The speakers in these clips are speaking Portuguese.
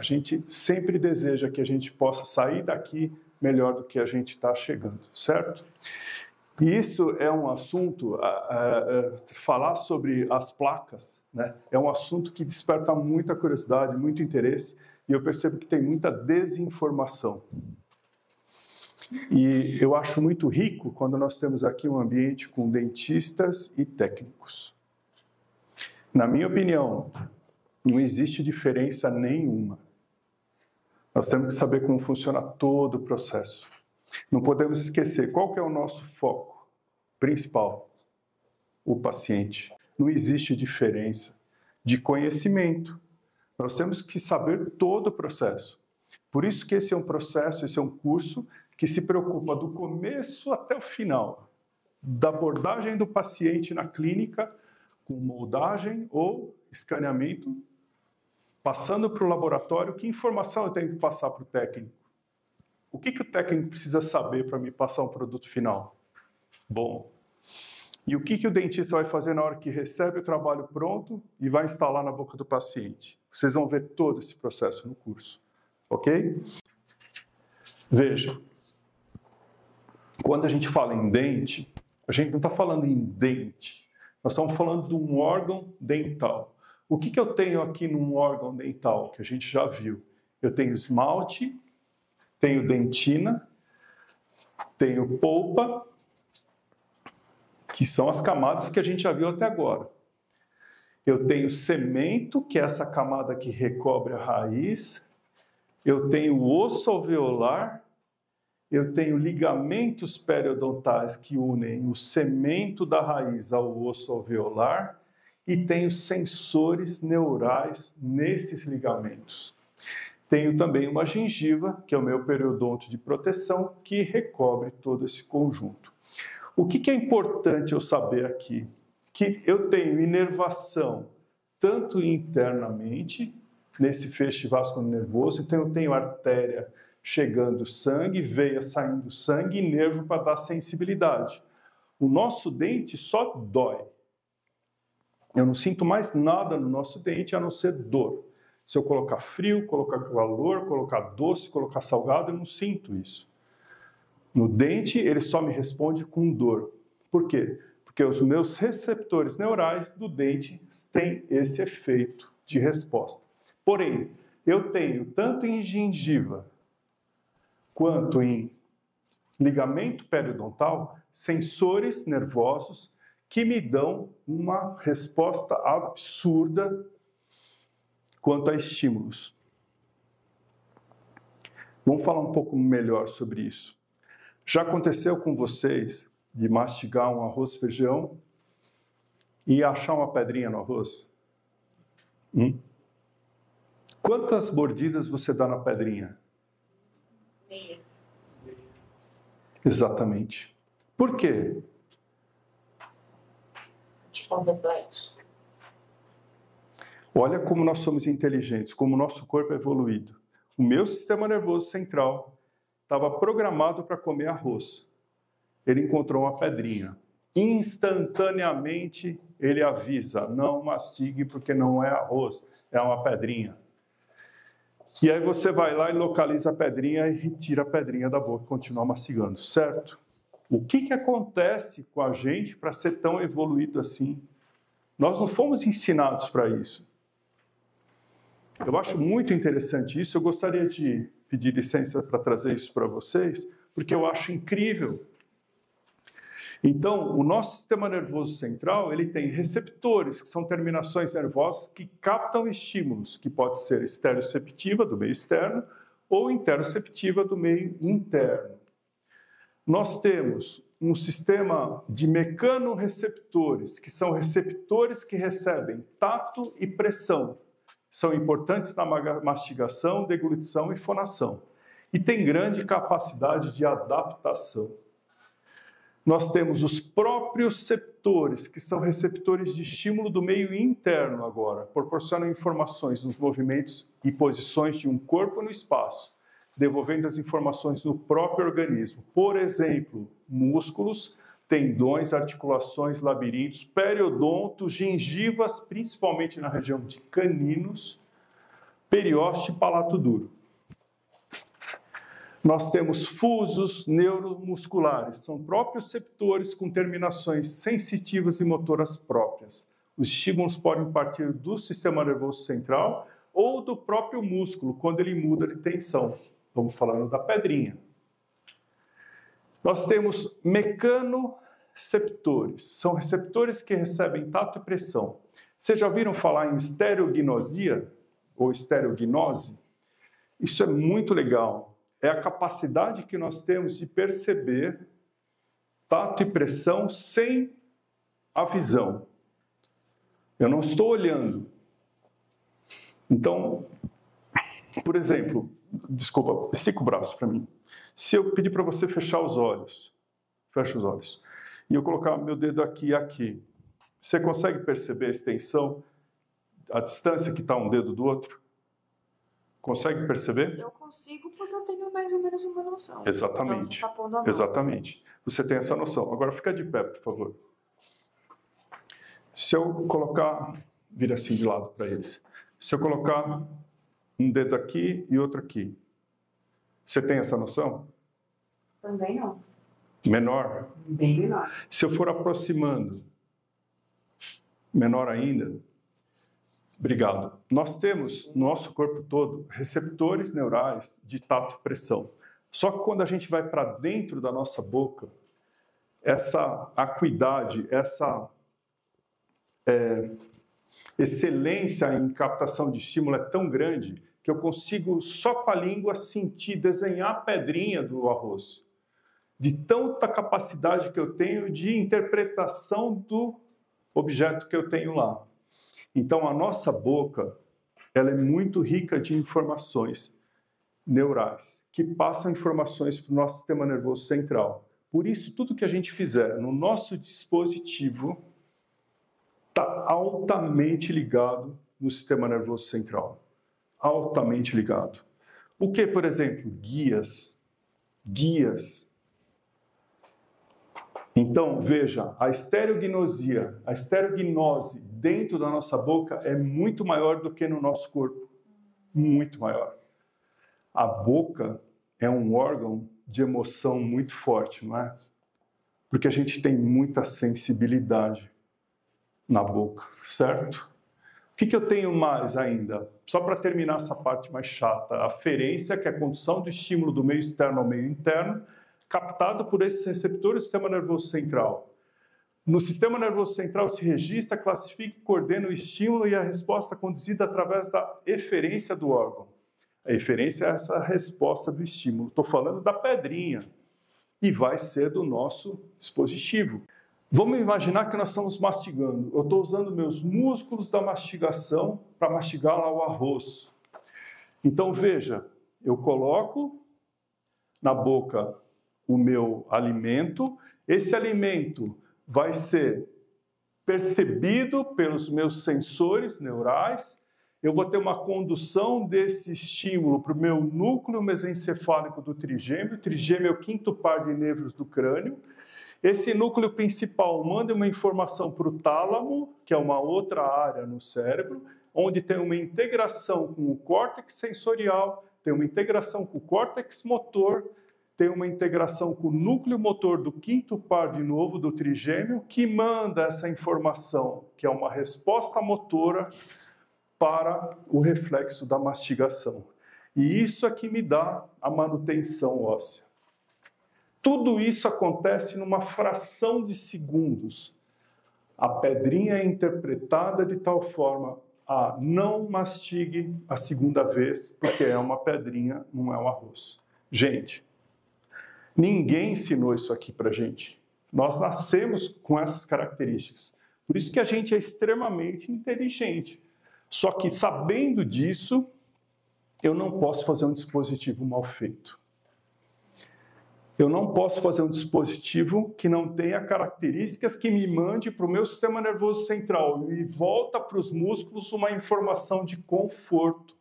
gente sempre deseja que a gente possa sair daqui melhor do que a gente está chegando, certo? E isso é um assunto, falar sobre as placas, né, é um assunto que desperta muita curiosidade, muito interesse, e eu percebo que tem muita desinformação. E eu acho muito rico quando nós temos aqui um ambiente com dentistas e técnicos. Na minha opinião, não existe diferença nenhuma. Nós temos que saber como funciona todo o processo. Não podemos esquecer qual que é o nosso foco principal: o paciente. Não existe diferença de conhecimento. Nós temos que saber todo o processo. Por isso que esse é um processo, esse é um curso que se preocupa do começo até o final, da abordagem do paciente na clínica, com moldagem ou escaneamento, passando para o laboratório. Que informação eu tenho que passar para o técnico? O que o técnico precisa saber para me passar um produto final bom? E o que o dentista vai fazer na hora que recebe o trabalho pronto e vai instalar na boca do paciente? Vocês vão ver todo esse processo no curso, ok? Veja, quando a gente fala em dente, a gente não está falando em dente, nós estamos falando de um órgão dental. O que eu tenho aqui num órgão dental, que a gente já viu? Eu tenho esmalte, tenho dentina, tenho polpa, que são as camadas que a gente já viu até agora. Eu tenho cemento, que é essa camada que recobre a raiz. Eu tenho osso alveolar. Eu tenho ligamentos periodontais que unem o cemento da raiz ao osso alveolar. E tenho sensores neurais nesses ligamentos. Tenho também uma gengiva, que é o meu periodonto de proteção, que recobre todo esse conjunto. O que é importante eu saber aqui? Que eu tenho inervação tanto internamente, nesse feixe vascular nervoso, então eu tenho artéria chegando sangue, veia saindo sangue e nervo para dar sensibilidade. O nosso dente só dói. Eu não sinto mais nada no nosso dente a não ser dor. Se eu colocar frio, colocar calor, colocar doce, colocar salgado, eu não sinto isso. No dente, ele só me responde com dor. Por quê? Porque os meus receptores neurais do dente têm esse efeito de resposta. Porém, eu tenho, tanto em gengiva quanto em ligamento periodontal, sensores nervosos que me dão uma resposta absurda quanto a estímulos. Vamos falar um pouco melhor sobre isso. Já aconteceu com vocês de mastigar um arroz e feijão e achar uma pedrinha no arroz? Quantas mordidas você dá na pedrinha? Meia. Exatamente. Por quê? Tipo um reflexo. Olha como nós somos inteligentes, como o nosso corpo é evoluído. O meu sistema nervoso central estava programado para comer arroz. Ele encontrou uma pedrinha. Instantaneamente ele avisa: não mastigue porque não é arroz, é uma pedrinha. E aí você vai lá e localiza a pedrinha e retira a pedrinha da boca e continua mastigando, certo? O que acontece com a gente para ser tão evoluído assim? Nós não fomos ensinados para isso. Eu acho muito interessante isso. Eu gostaria de pedir licença para trazer isso para vocês, porque eu acho incrível. Então, o nosso sistema nervoso central, ele tem receptores, que são terminações nervosas que captam estímulos, que pode ser estereoceptiva, do meio externo, ou interoceptiva, do meio interno. Nós temos um sistema de mecanorreceptores, que são receptores que recebem tato e pressão. São importantes na mastigação, deglutição e fonação. E tem grande capacidade de adaptação. Nós temos os proprioceptores, que são receptores de estímulo do meio interno agora, proporcionam informações nos movimentos e posições de um corpo no espaço, devolvendo as informações no próprio organismo. Por exemplo, músculos, tendões, articulações, labirintos, periodontos, gengivas, principalmente na região de caninos, Perioste e palato duro. Nós temos fusos neuromusculares, são proprioceptores com terminações sensitivas e motoras próprias. Os estímulos podem partir do sistema nervoso central ou do próprio músculo, quando ele muda de tensão. Vamos falando da pedrinha. Nós temos mecanoceptores, são receptores que recebem tato e pressão. Vocês já ouviram falar em estereognosia ou estereognose? Isso é muito legal. É a capacidade que nós temos de perceber tato e pressão sem a visão. Eu não estou olhando. Então, por exemplo, desculpa, estica o braço para mim. Se eu pedir para você fechar os olhos, fecha os olhos, e eu colocar meu dedo aqui e aqui, você consegue perceber a extensão, a distância que está um dedo do outro? Consegue perceber? Eu consigo porque eu tenho mais ou menos uma noção. Exatamente. Então, você tá pondo a mão. Exatamente. Você tem essa noção. Agora fica de pé, por favor. Se eu colocar, vira assim de lado para eles. Se eu colocar um dedo aqui e outro aqui, você tem essa noção? Também não. Menor? Bem menor. Se eu for aproximando, menor ainda? Obrigado. Nós temos no nosso corpo todo receptores neurais de tato e pressão. Só que quando a gente vai para dentro da nossa boca, essa acuidade, essa excelência em captação de estímulo é tão grande que eu consigo só com a língua sentir, desenhar a pedrinha do arroz. De tanta capacidade que eu tenho de interpretação do objeto que eu tenho lá. Então, a nossa boca, ela é muito rica de informações neurais, que passam informações para o nosso sistema nervoso central. Por isso, tudo que a gente fizer no nosso dispositivo está altamente ligado no sistema nervoso central. Altamente ligado. O que, por exemplo? Guias. Guias. Então, veja, a estereognosia, a estereognose dentro da nossa boca é muito maior do que no nosso corpo. Muito maior. A boca é um órgão de emoção muito forte, não é? Porque a gente tem muita sensibilidade na boca, certo? O que eu tenho mais ainda? Só para terminar essa parte mais chata. A aferência, que é a condução do estímulo do meio externo ao meio interno, captado por esses receptores do sistema nervoso central. No sistema nervoso central se registra, classifica e coordena o estímulo e a resposta conduzida através da eferência do órgão. A eferência é essa resposta do estímulo. Estou falando da pedrinha e vai ser do nosso dispositivo. Vamos imaginar que nós estamos mastigando. Eu estou usando meus músculos da mastigação para mastigar lá o arroz. Então veja, eu coloco na boca o meu alimento, esse alimento vai ser percebido pelos meus sensores neurais, eu vou ter uma condução desse estímulo para o meu núcleo mesencefálico do trigêmeo. O trigêmeo é o quinto par de nervos do crânio. Esse núcleo principal manda uma informação para o tálamo, que é uma outra área no cérebro, onde tem uma integração com o córtex sensorial, tem uma integração com o córtex motor, tem uma integração com o núcleo motor do quinto par de novo do trigêmeo, que manda essa informação, que é uma resposta motora, para o reflexo da mastigação. E isso é que me dá a manutenção óssea. Tudo isso acontece numa fração de segundos. A pedrinha é interpretada de tal forma a não mastigue a segunda vez, porque é uma pedrinha, não é um arroz. Gente, ninguém ensinou isso aqui pra gente. Nós nascemos com essas características. Por isso que a gente é extremamente inteligente. Só que, sabendo disso, eu não posso fazer um dispositivo mal feito. Eu não posso fazer um dispositivo que não tenha características que me mande para o meu sistema nervoso central e volta para os músculos uma informação de conforto.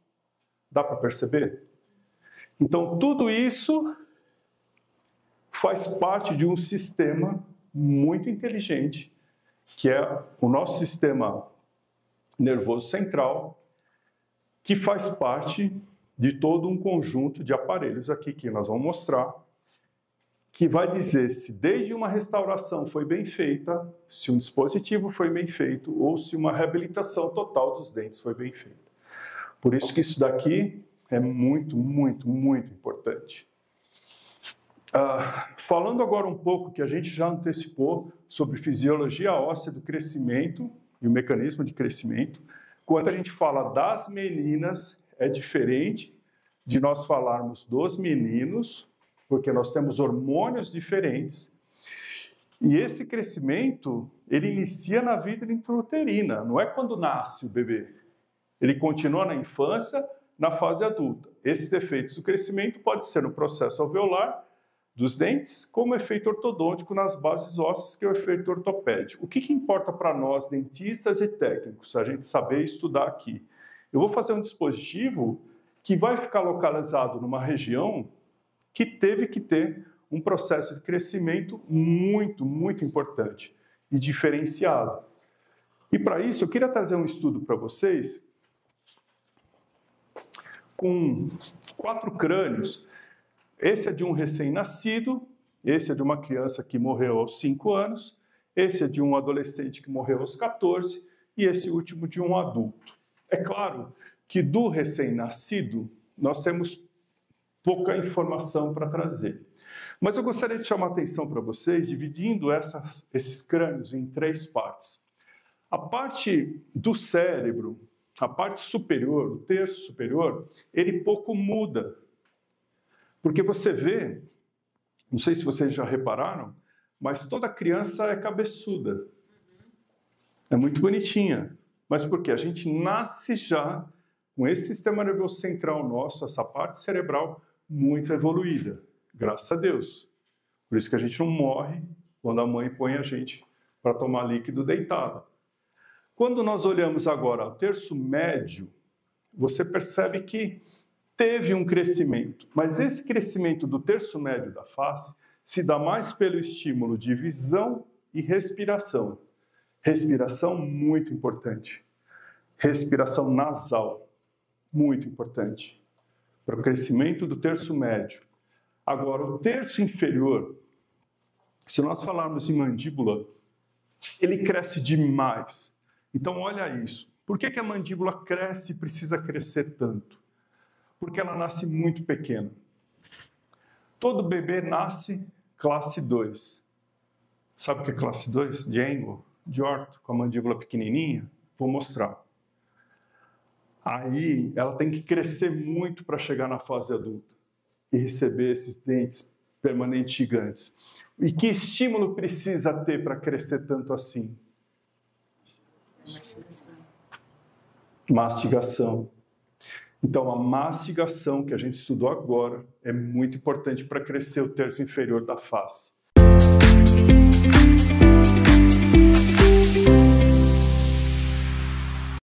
Dá para perceber? Então, tudo isso faz parte de um sistema muito inteligente, que é o nosso sistema nervoso central, que faz parte de todo um conjunto de aparelhos aqui que nós vamos mostrar, que vai dizer se desde uma restauração foi bem feita, se um dispositivo foi bem feito ou se uma reabilitação total dos dentes foi bem feita. Por isso que isso daqui é muito, muito, muito importante. Falando agora um pouco, que a gente já antecipou, sobre fisiologia óssea do crescimento e o mecanismo de crescimento, quando a gente fala das meninas, é diferente de nós falarmos dos meninos, porque nós temos hormônios diferentes, e esse crescimento, ele inicia na vida intrauterina, não é quando nasce o bebê. Ele continua na infância, na fase adulta. Esses efeitos do crescimento podem ser no processo alveolar dos dentes, como efeito ortodôntico nas bases ósseas, que é o efeito ortopédico. O que importa para nós, dentistas e técnicos, a gente saber estudar aqui? Eu vou fazer um dispositivo que vai ficar localizado numa região que teve que ter um processo de crescimento muito, muito importante e diferenciado. E para isso, eu queria trazer um estudo para vocês com 4 crânios. Esse é de um recém-nascido, esse é de uma criança que morreu aos 5 anos, esse é de um adolescente que morreu aos 14 e esse último de um adulto. É claro que do recém-nascido nós temos pouca informação para trazer. Mas eu gostaria de chamar a atenção para vocês, dividindo esses crânios em 3 partes. A parte do cérebro, a parte superior, o terço superior, ele pouco muda. Porque você vê, não sei se vocês já repararam, mas toda criança é cabeçuda. É muito bonitinha. Mas por quê? A gente nasce já com esse sistema nervoso central nosso, essa parte cerebral muito evoluída. Graças a Deus. Por isso que a gente não morre quando a mãe põe a gente para tomar líquido deitado. Quando nós olhamos agora o terço médio, você percebe que teve um crescimento, mas esse crescimento do terço médio da face se dá mais pelo estímulo de visão e respiração. Respiração muito importante. Respiração nasal, muito importante, para o crescimento do terço médio. Agora, o terço inferior, se nós falarmos em mandíbula, ele cresce demais. Então, olha isso. Por que a mandíbula cresce e precisa crescer tanto? Porque ela nasce muito pequena. Todo bebê nasce classe 2. Sabe o que é classe 2? De Engel, de orto, com a mandíbula pequenininha? Vou mostrar. Aí, ela tem que crescer muito para chegar na fase adulta e receber esses dentes permanentes gigantes. E que estímulo precisa ter para crescer tanto assim? Mastigação. Então, a mastigação que a gente estudou agora é muito importante para crescer o terço inferior da face.